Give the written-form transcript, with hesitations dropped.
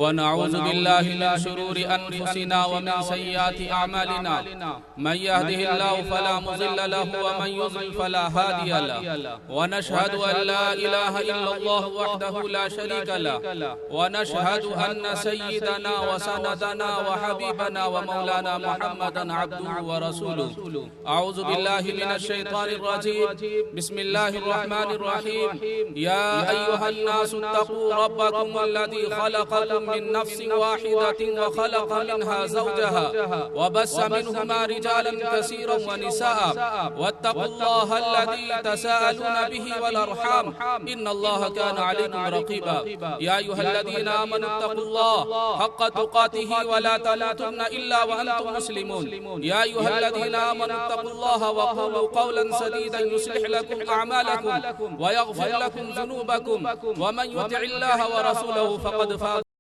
ونعوذ بالله من شرور أنفسنا ومن سيئات أعمالنا من يهده الله فلا مضل له ومن يضلل فلا هادي له ونشهد أن لا إله إلا الله وحده لا شريك له ونشهد أن سيدنا وسندنا وحبيبنا ومولانا محمدا عبده ورسوله أعوذ بالله من الشيطان الرجيم بسم الله الرحمن الرحيم يا أيها الناس اتقوا ربكم الذي خلقكم من نفس واحدة وخلق منها زوجها وبث منهما رجالا كثيرا ونساء واتقوا الله الذي تساءلون به والأرحام إن الله كان عليكم رقيبا يا أيها الذين آمنوا اتقوا الله حق تقاته ولا تموتن إلا وأنتم مسلمون يا أيها الذين آمنوا اتقوا الله وقولوا قولا سديدا يصلح لكم أعمالكم ويغفر لكم ذنوبكم ومن يطع الله ورسوله فقد فاز